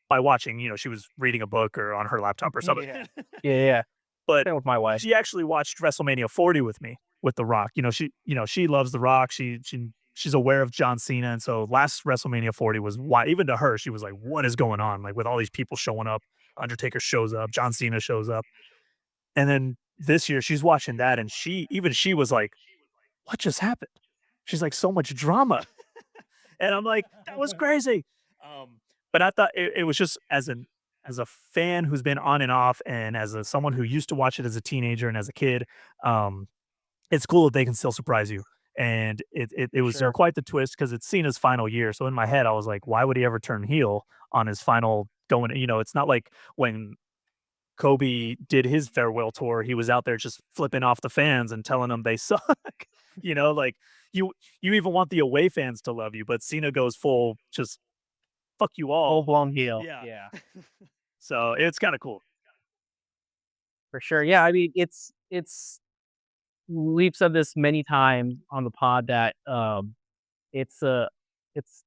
by watching, she was reading a book or on her laptop or something. Yeah. Yeah. But Same with my wife. she actually watched WrestleMania 40 with me with The Rock. She loves The Rock. She's aware of John Cena, and so last WrestleMania 40 was why, even to her, she was like, "What is going on?" Like, with all these people showing up, Undertaker shows up, John Cena shows up, and then this year she's watching that, and she was like, "What just happened?" She's like, "So much drama," and I'm like, "That was crazy." But I thought it was just as a fan who's been on and off, and as someone who used to watch it as a teenager and as a kid, um, it's cool that they can still surprise you. And it was Sure. quite the twist because it's Cena's final year. So in my head, I was like, why would he ever turn heel on his final going? It's not like when Kobe did his farewell tour, he was out there just flipping off the fans and telling them they suck. Like, you even want the away fans to love you, but Cena goes full just fuck you Full all. blown heel. Yeah. Yeah. So it's kind of cool. For sure. Yeah, I mean, it's we've said this many times on the pod that, it's a it's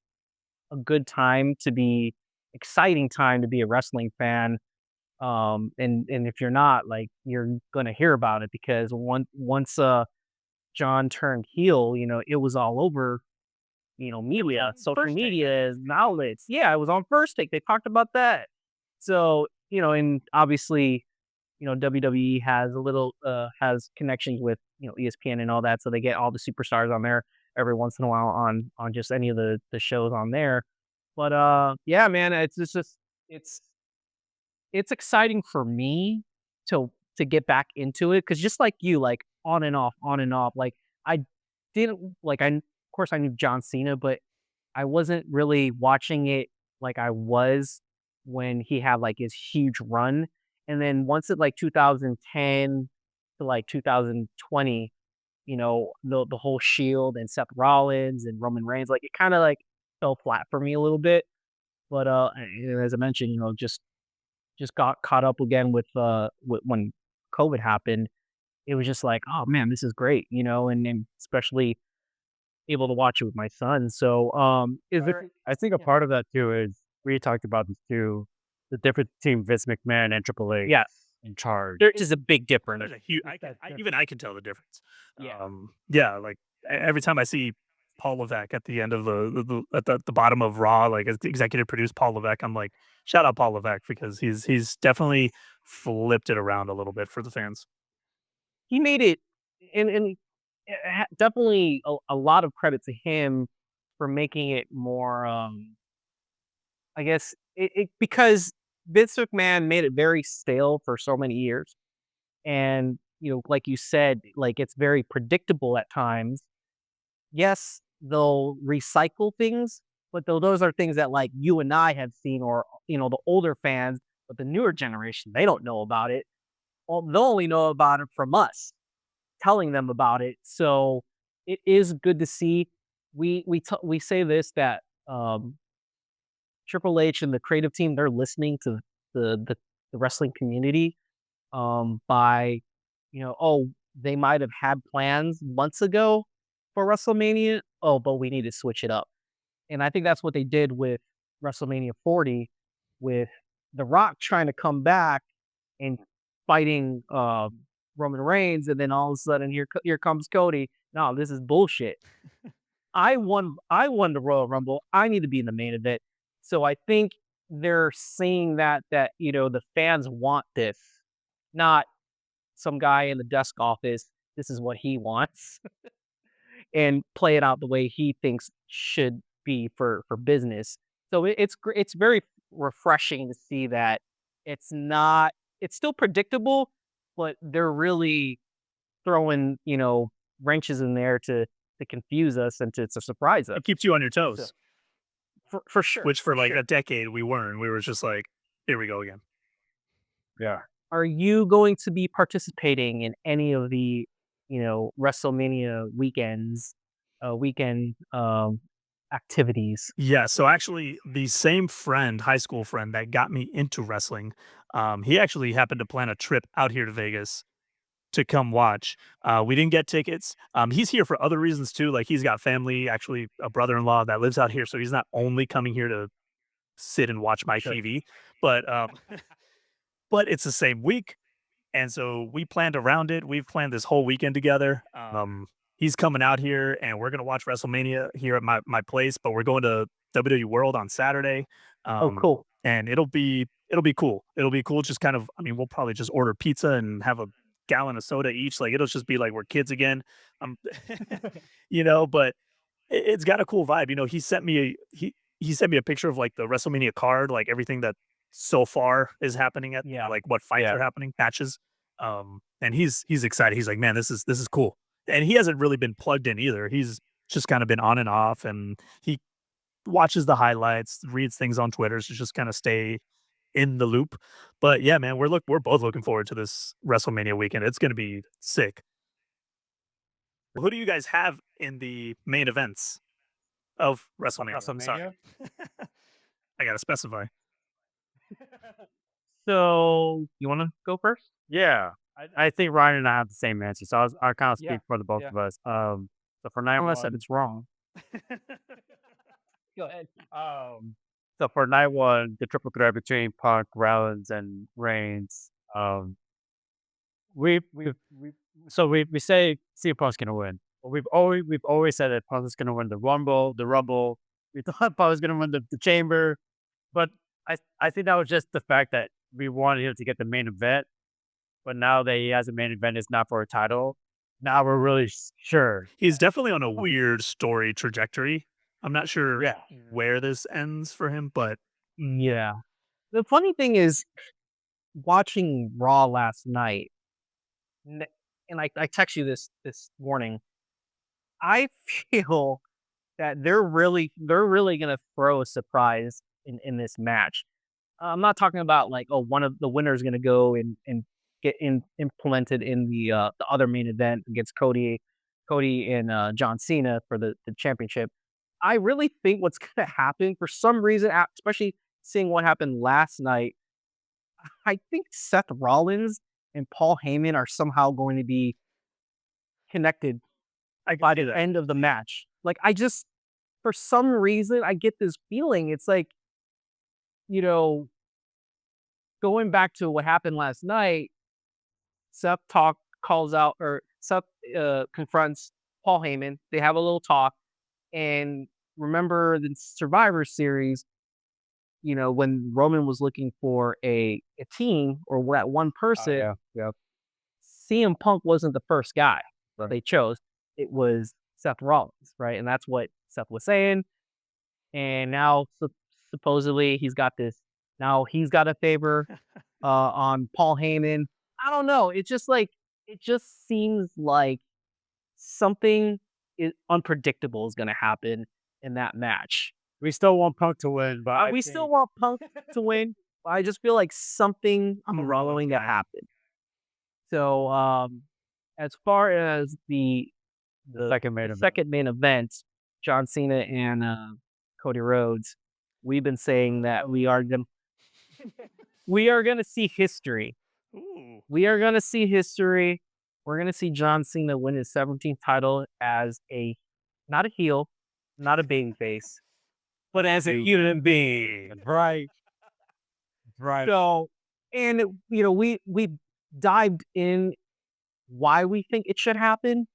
a good time to be exciting time to be a wrestling fan, and if you're not, like, you're gonna hear about it because once, John turned heel, it was all over, media, on social First Take, I media, and outlets. Yeah, it was on First Take, they talked about that. So, and obviously, WWE has has connections with, ESPN and all that, so they get all the superstars on there every once in a while on just any of the shows on there. But, yeah, man, it's it's exciting for me to get back into it because just like you, like, on and off, like, I didn't like, of course, I knew John Cena, but I wasn't really watching it like I was when he had, like, his huge run, and then once it, like, 2010 to, like, 2020, the whole Shield and Seth Rollins and Roman Reigns, like, it kinda, like, fell flat for me a little bit, but, as I mentioned, just got caught up again with when COVID happened. It was just like, "Oh, man, this is great," and especially able to watch it with my son, so, is there I think a yeah. part of that too is we talked about this too, the difference between Vince McMahon and Triple H Yeah, in charge. there is a big difference. There's a huge. It's that Even I can tell the difference. Yeah. Yeah, like every time I see Paul Levesque at the end of at the bottom of Raw, like as the executive produced Paul Levesque, I'm like, shout out Paul Levesque because he's definitely flipped it around a little bit for the fans. He made it and definitely a lot of credit to him for making it more, I guess it because Vince McMahon made it very stale for so many years, and, like you said, like, it's very predictable at times. Yes, they'll recycle things, but those are things that, like, you and I have seen or, the older fans, but the newer generation, they don't know about it. Well, they'll only know about it from us telling them about it. So it is good to see. We say this that, Triple H and the creative team, they're listening to the the, the wrestling community, by, oh, they might have had plans months ago for WrestleMania. Oh, but we need to switch it up. And I think that's what they did with WrestleMania 40 with The Rock trying to come back and fighting, Roman Reigns, and then all of a sudden here comes Cody. No, this is bullshit. I won the Royal Rumble. I need to be in the main event. So I think they're seeing that, the fans want this, not some guy in the desk office. This is what he wants and play it out the way he thinks should be for business. So it's very refreshing to see that it's not it's still predictable, but they're really throwing, wrenches in there to confuse us and to surprise us. It keeps you on your So toes. for sure. which for like sure. a decade we weren't. We were just like, here we go again. Yeah. Are you going to be participating in any of the, WrestleMania weekend activities? Yeah, so actually, the same friend, high school friend that got me into wrestling, he actually happened to plan a trip out here to Vegas to come watch. We didn't get tickets. He's here for other reasons too. Like he's got family, actually a brother-in-law that lives out here, so he's not only coming here to sit and watch my Sure. TV, but but it's the same week. And so we planned around it. We've planned this whole weekend together. He's coming out here, and we're gonna watch WrestleMania here at my place. But we're going to WWE World on Saturday, Oh, cool. and it'll be cool. It'll be cool. Just kind of, I mean, we'll probably just order pizza and have a gallon of soda each. Like it'll just be like we're kids again. Um, but it's got a cool vibe. He sent me a picture of like the WrestleMania card, like everything that so far is happening at Yeah. like what fights Yeah. are happening, matches. And he's excited. He's like, man, this is cool. And he hasn't really been plugged in either. He's just kind of been on and off, and he watches the highlights, reads things on Twitter to just kind of stay in the loop. But yeah, man, we're both looking forward to this WrestleMania weekend. It's gonna be sick. Who do you guys have in the main events of WrestleMania? I'm sorry. WrestleMania? I gotta specify. So you want to go first? Yeah. I think Ryan and I have the same answer, so I'll kind of speak Yeah, for the both yeah. of us. So for night Unless one, it's wrong. Go ahead. so for night one, the triple threat between Punk, Rollins, and Reigns. We say CM Punk's gonna win. But we've always said that Punk is gonna win the Rumble. We thought Punk was gonna win the Chamber, but I think that was just the fact that we wanted him to get the main event. But now that he has a main event, it's not for a title. Now we're really sure. He's definitely on a weird story trajectory. I'm not sure Yeah. where this ends for him, but Yeah. The funny thing is, watching Raw last night, n- and I text you this morning. I feel that they're really gonna throw a surprise in this match. I'm not talking about like, oh, one of the winners gonna go and get implemented in the other main event against Cody and John Cena for the championship. I really think what's gonna happen for some reason, especially seeing what happened last night, I think Seth Rollins and Paul Heyman are somehow going to be connected I by can see the that. end of the match. Like for some reason, I get this feeling. It's like, you know, going back to what happened last night, Seth confronts Paul Heyman. They have a little talk, and remember the Survivor Series, when Roman was looking for a team or that one person, Yeah. CM Punk wasn't the first guy Right. they chose. It was Seth Rollins, right? And that's what Seth was saying. And now supposedly he's got this. Now he's got a favor on Paul Heyman. I don't know. It just seems like something unpredictable is going to happen in that match. We still want Punk to win, but We still want Punk to win. But I just feel like something wrong that happened. So, as far as the second main event, John Cena and Cody Rhodes, we've been saying that we are gonna see history. Ooh. We are gonna see history. We're gonna see John Cena win his 17th title as not a heel, not a babyface, but as a human being. Right. Right. So, and we dived in why we think it should happen,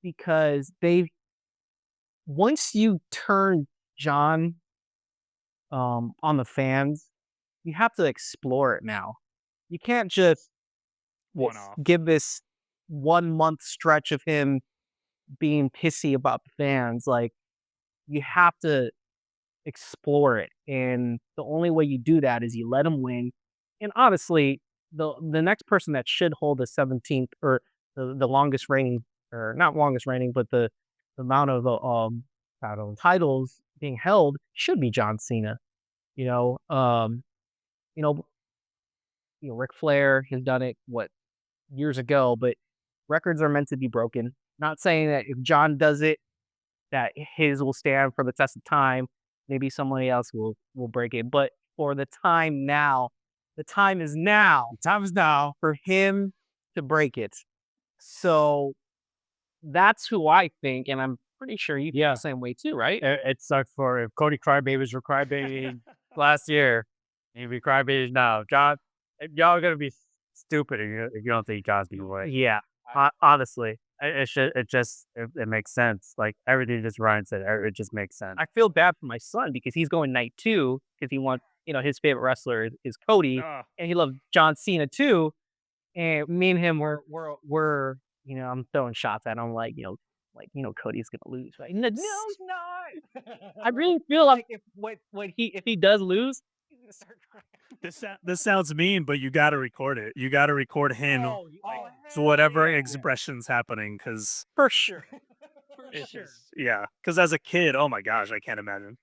because once you turn John on the fans, you have to explore it now. You can't just One-off. give this 1 month stretch of him being pissy about the fans. Like, you have to explore it, and the only way you do that is you let him win. And honestly, the next person that should hold the 17th, or the longest reigning, or not longest reigning, but the amount of titles being held should be John Cena. You know, you know, Ric Flair has done it years ago, but records are meant to be broken. Not saying that if John does it, that his will stand for the test of time. Maybe somebody else will break it. But for the time now, the time is now. The time is now. For him to break it. So that's who I think, and I'm pretty sure you feel the same way too, right? It sucks for if Cody crybabies were crybabies last year, he'd be crybabies now. John, y'all are gonna be stupid if you don't think John's the way. Yeah, Honestly, it makes sense. Like everything just Ryan said, it just makes sense. I feel bad for my son because he's going night 2 because he wants, his favorite wrestler is Cody, and he loved John Cena too. And me and him we're I'm throwing shots at him like, Cody's gonna lose, right? No, he's not. I really feel like if he does lose, he's gonna start crying. This sounds mean, but you got to record it. You got to record him. So whatever expression's happening, because for sure, because as a kid, oh my gosh, I can't imagine.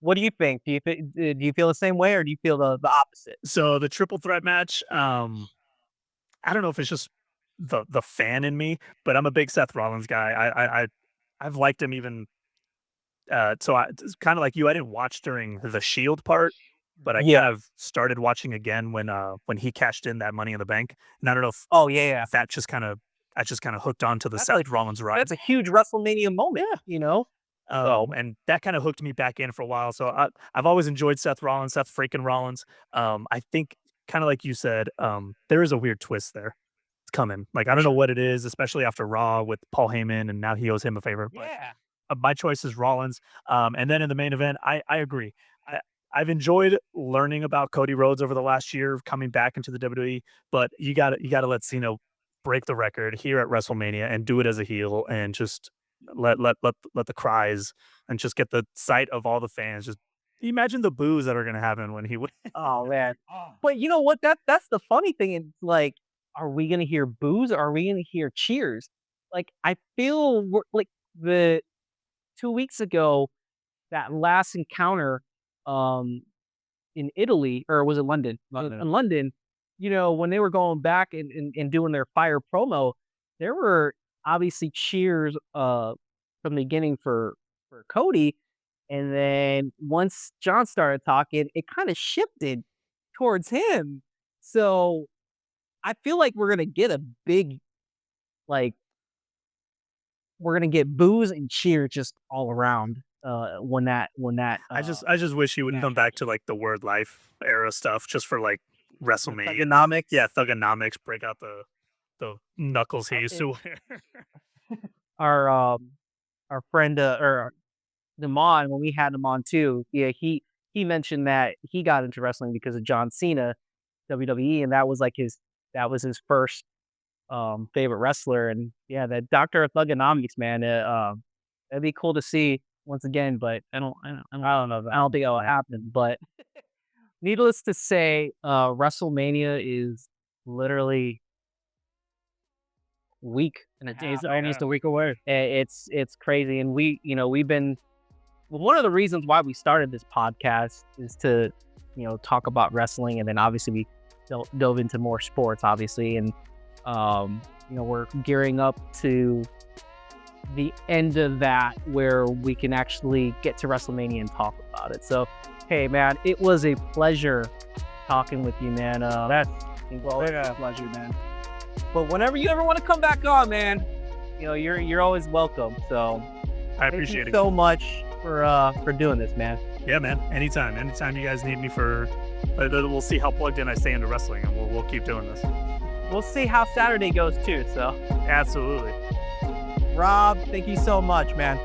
What do you think? Do you feel the same way, or do you feel the opposite? So the triple threat match, I don't know if it's just the fan in me, but I'm a big Seth Rollins guy. I've liked him even. So it's kind of like you. I didn't watch during the Shield part, but I kind of started watching again when he cashed in that Money in the Bank, and I don't know if if that just kind of hooked on to the Seth Rollins ride. That's a huge WrestleMania moment, and that kind of hooked me back in for a while. So I've always enjoyed Seth freaking Rollins. I think kind of like you said, there is a weird twist there. It's coming. Like, I don't know what it is, especially after Raw with Paul Heyman, and now he owes him a favor. But my choice is Rollins. And then in the main event, I agree. I've enjoyed learning about Cody Rhodes over the last year, coming back into the WWE. But you got to let Cena break the record here at WrestleMania and do it as a heel, and just let the cries and just get the sight of all the fans. Just imagine the boos that are going to happen when he wins. Oh man! But you know what? That's the funny thing. It's like, are we going to hear boos? Or are we going to hear cheers? Like, I feel like the 2 weeks ago, that last encounter, in Italy, or was it London? In London, when they were going back and doing their fire promo, there were obviously cheers from the beginning for Cody, and then once John started talking, it kind of shifted towards him. So I feel like we're gonna get a big, we're gonna get boos and cheers just all around. When that I just wish he would come back to like the Word Life era stuff, just for like WrestleMania. Thugonomics. Yeah, Thugonomics. Break out the knuckles he used to wear. Our friend or Damon, when we had him on too, he mentioned that he got into wrestling because of John Cena, WWE, and that was his first favorite wrestler. And that Dr. Thugonomics, man, that'd be cool to see once again, but I don't know. I don't think it'll happen. But needless to say, WrestleMania is literally week and a half. It's almost a week away. It's crazy, and we've been. Well, one of the reasons why we started this podcast is to, talk about wrestling, and then obviously we dove into more sports, obviously, and we're gearing up to the end of that where we can actually get to WrestleMania and talk about it. So, hey, man, it was a pleasure talking with you, man. That's a pleasure, man. But whenever you ever want to come back on, man, you're always welcome. So I appreciate it so much for doing this, man. Yeah, man. Anytime you guys need me we'll see how plugged in I stay into wrestling, and we'll keep doing this. We'll see how Saturday goes too. So absolutely. Rob, thank you so much, man.